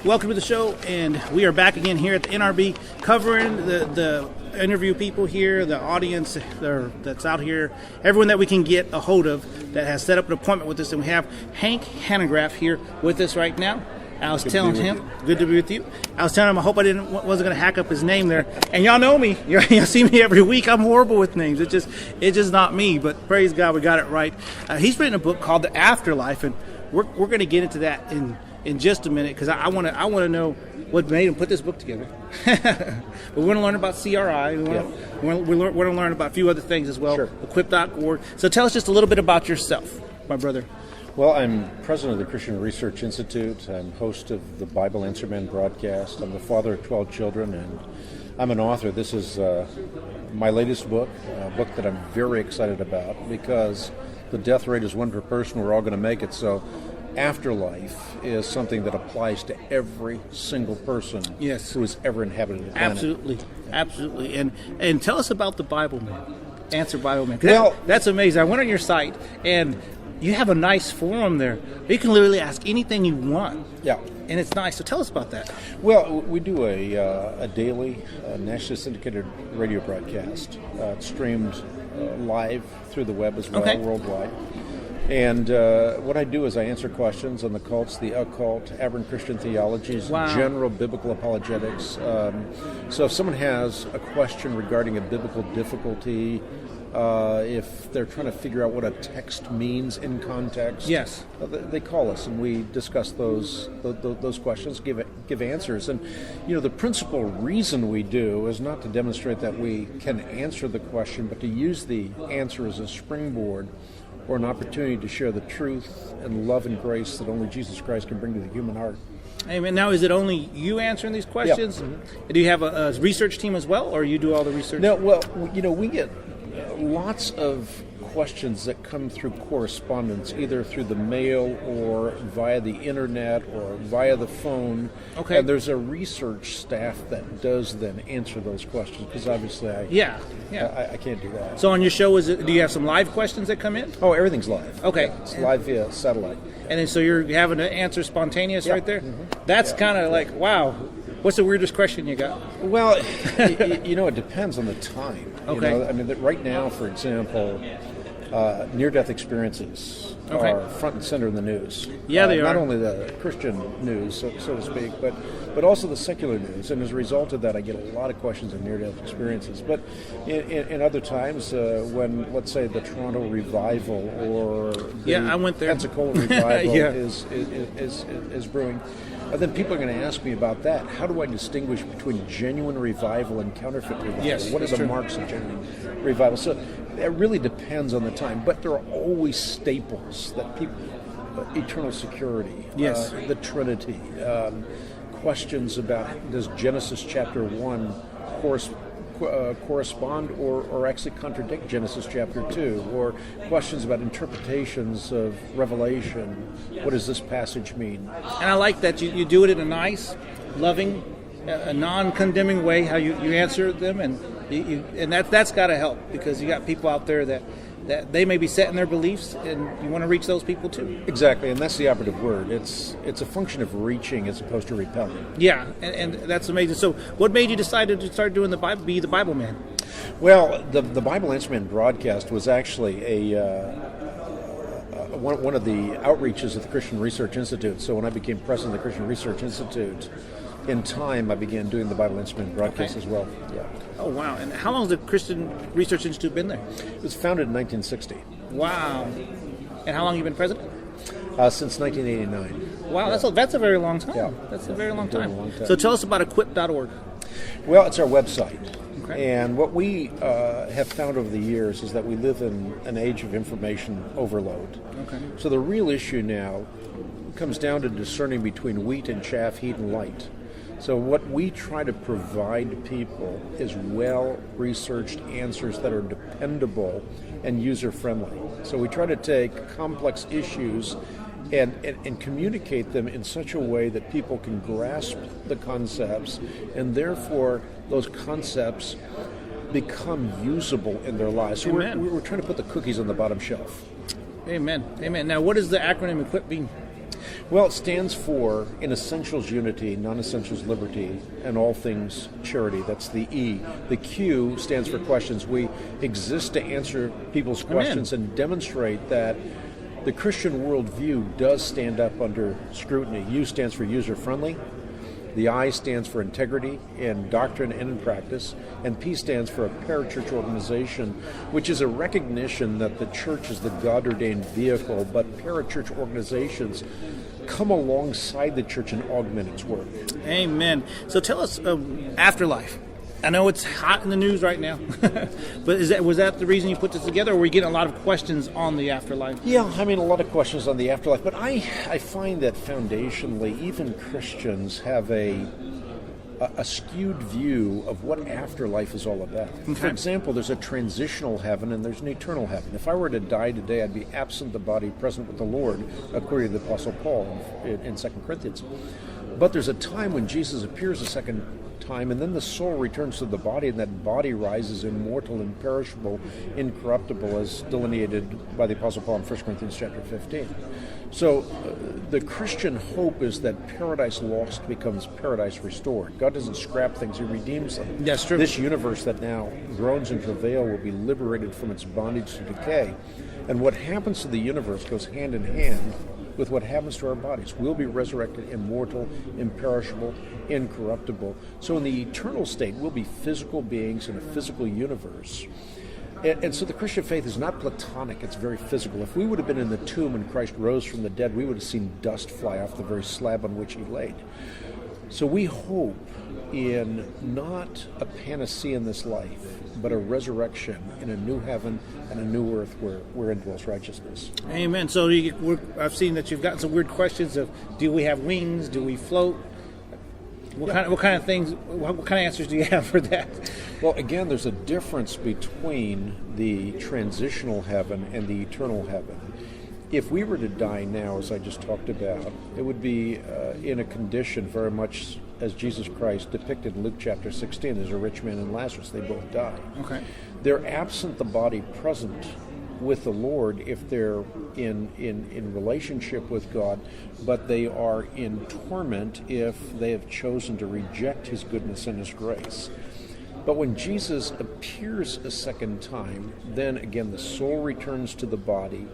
Welcome to the show, and we are back again here at the NRB covering the interview people here, the audience that's out here, everyone that we can get a hold of that has set up an appointment with us. And we have Hank Hanegraaff here with us right now. I was telling him, good to be with you. I was telling him I hope I wasn't going to hack up his name there. And y'all know me. You see me every week. I'm horrible with names. It's just not me. But praise God, we got it right. He's written a book called The Afterlife, and we're going to get into that in just a minute, because I want to know what made him put this book together. But we're going to learn about CRI. We're going to learn about a few other things as well. Sure. Equip.org. So tell us just a little bit about yourself, my brother. Well, I'm president of the Christian Research Institute. I'm host of the Bible Answer Man broadcast. I'm the father of 12 children, and I'm an author. This is my latest book, a book that I'm very excited about, because the death rate is 1 per person. We're all going to make it. So Afterlife is something that applies to every single person who has ever inhabited the planet. Absolutely. And tell us about the Bible Man, Answer Bible Man. Well, that's amazing. I went on your site, and you have a nice forum there. You can literally ask anything you want. Yeah. And it's nice. So tell us about that. Well, we do a daily nationally syndicated radio broadcast. It's streamed live through the web as well, worldwide. And what I do is I answer questions on the cults, the occult, aberrant Christian theologies, general biblical apologetics. So if someone has a question regarding a biblical difficulty, if they're trying to figure out what a text means in context, they call us and we discuss those questions, give answers. And the principal reason we do is not to demonstrate that we can answer the question, but to use the answer as a springboard or an opportunity to share the truth and love and grace that only Jesus Christ can bring to the human heart. Amen. Now, is it only you answering these questions? Yeah. Mm-hmm. Do you have a research team as well, or you do all the research? No, well, we get lots of questions that come through correspondence, either through the mail or via the internet or via the phone. Okay. And there's a research staff that does then answer those questions, because obviously I can't do that. So on your show, do you have some live questions that come in? Oh, everything's live. Okay. Yeah, it's live via satellite. And then so you're having to answer spontaneous right there? Mm-hmm. That's kind of like, wow. What's the weirdest question you got? Well, it depends on the time. Okay. I mean, right now, for example, near-death experiences are front and center in the news. Yeah, they are. Not only the Christian news, so to speak, but also the secular news. And as a result of that, I get a lot of questions on near-death experiences. But in other times, when, let's say, the Toronto revival or the I went there. Pensacola revival is brewing, then people are going to ask me about that. How do I distinguish between genuine revival and counterfeit revival? Yes, what are the marks of genuine revival? So it really depends on the time. But there are always staples that people, eternal security, the Trinity, questions about does Genesis chapter 1 correspond or actually contradict Genesis chapter 2, or questions about interpretations of Revelation. What does this passage mean? And I like that you do it in a nice, loving, a non-condemning way, how you answer them, and that's got to help, because you got people out there that they may be set in their beliefs, and you want to reach those people too. Exactly, and that's the operative word. It's a function of reaching as opposed to repelling. Yeah, and that's amazing. So what made you decide to start doing be the Bible Man? Well, the Bible Answer Man broadcast was actually one of the outreaches of the Christian Research Institute. So when I became president of the Christian Research Institute, in time I began doing the Bible Answer Man broadcast as well. Yeah. Oh, wow. And how long has the Christian Research Institute been there? It was founded in 1960. Wow. And how long have you been president? Since 1989. Wow, that's a very long time. Yeah. That's a very long time. So tell us about equip.org. Well, it's our website. Okay. And what we have found over the years is that we live in an age of information overload. Okay. So the real issue now comes down to discerning between wheat and chaff, heat and light. So what we try to provide people is well-researched answers that are dependable and user-friendly. So we try to take complex issues and communicate them in such a way that people can grasp the concepts, and therefore those concepts become usable in their lives. So we're trying to put the cookies on the bottom shelf. Amen. Amen. Now, what does the acronym EQUIP mean? Well, it stands for in essentials unity, non-essentials liberty, and all things charity. That's the E. The Q stands for questions. We exist to answer people's questions and demonstrate that the Christian worldview does stand up under scrutiny. U stands for user-friendly. The I stands for integrity in doctrine and in practice, and P stands for a parachurch organization, which is a recognition that the church is the God-ordained vehicle, but parachurch organizations come alongside the church and augment its work. Amen. So tell us, Afterlife. I know it's hot in the news right now, but was that the reason you put this together, or were you getting a lot of questions on the afterlife? Yeah, I mean, a lot of questions on the afterlife, but I find that foundationally, even Christians have a skewed view of what afterlife is all about. Okay. For example, there's a transitional heaven and there's an eternal heaven. If I were to die today, I'd be absent the body, present with the Lord, according to the Apostle Paul in 2 Corinthians. But there's a time when Jesus appears a second time, and then the soul returns to the body, and that body rises immortal, imperishable, incorruptible, as delineated by the Apostle Paul in 1 Corinthians chapter 15. So the Christian hope is that paradise lost becomes paradise restored. God doesn't scrap things, He redeems them. That's true. This universe that now groans in travail will be liberated from its bondage to decay. And what happens to the universe goes hand in hand with what happens to our bodies. We'll be resurrected, immortal, imperishable, incorruptible. So in the eternal state, we'll be physical beings in a physical universe. And so the Christian faith is not platonic, it's very physical. If we would have been in the tomb and Christ rose from the dead, we would have seen dust fly off the very slab on which He laid. So we hope in not a panacea in this life, but a resurrection in a new heaven and a new earth wherein dwells righteousness. Amen. So I've seen that you've gotten some weird questions of, do we have wings? Do we float? What kind of things? What kind of answers do you have for that? Well, again, there's a difference between the transitional heaven and the eternal heaven. If we were to die now, as I just talked about, it would be in a condition very much as Jesus Christ depicted in Luke chapter 16. There's a rich man and Lazarus. They both die. Okay. They're absent the body, present with the Lord if they're in relationship with God, but they are in torment if they have chosen to reject His goodness and His grace. But when Jesus appears a second time, then again the soul returns to the body,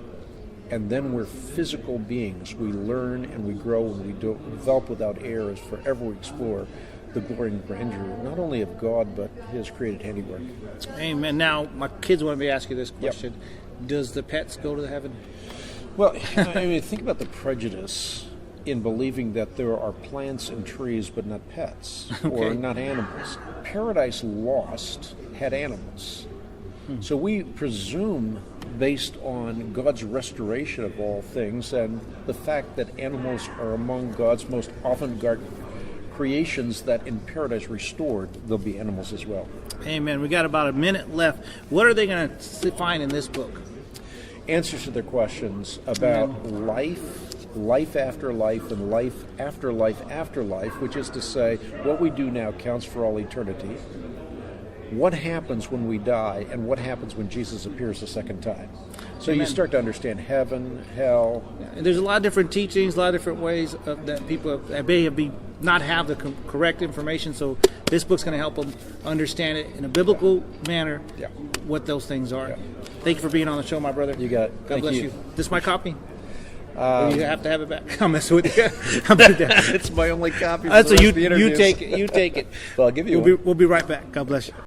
and then we're physical beings. We learn and we grow and we develop without error as forever we explore the glory and grandeur, not only of God, but His created handiwork. Amen. Now, my kids want me to ask you this question. Yep. Does the pets go to heaven? Well, I mean, think about the prejudice in believing that there are plants and trees but not pets or not animals. Paradise Lost had animals. So we presume, based on God's restoration of all things and the fact that animals are among God's most avant-garde creations, that in paradise restored, there'll be animals as well. Amen. We got about a minute left. What are they going to find in this book? Answers to their questions about life after life, and life after life after life, which is to say, what we do now counts for all eternity. What happens when we die, and what happens when Jesus appears a second time? So Amen. You start to understand heaven, hell. And there's a lot of different teachings, a lot of different ways that people may not have the correct information. So this book's going to help them understand it in a biblical manner, what those things are. Yeah. Thank you for being on the show, my brother. You got it. God bless you. This is my copy. You have to have it back. I'm messing with you. It's my only copy. So you take it. You take it. Well, I'll give you one. We'll be right back. God bless you.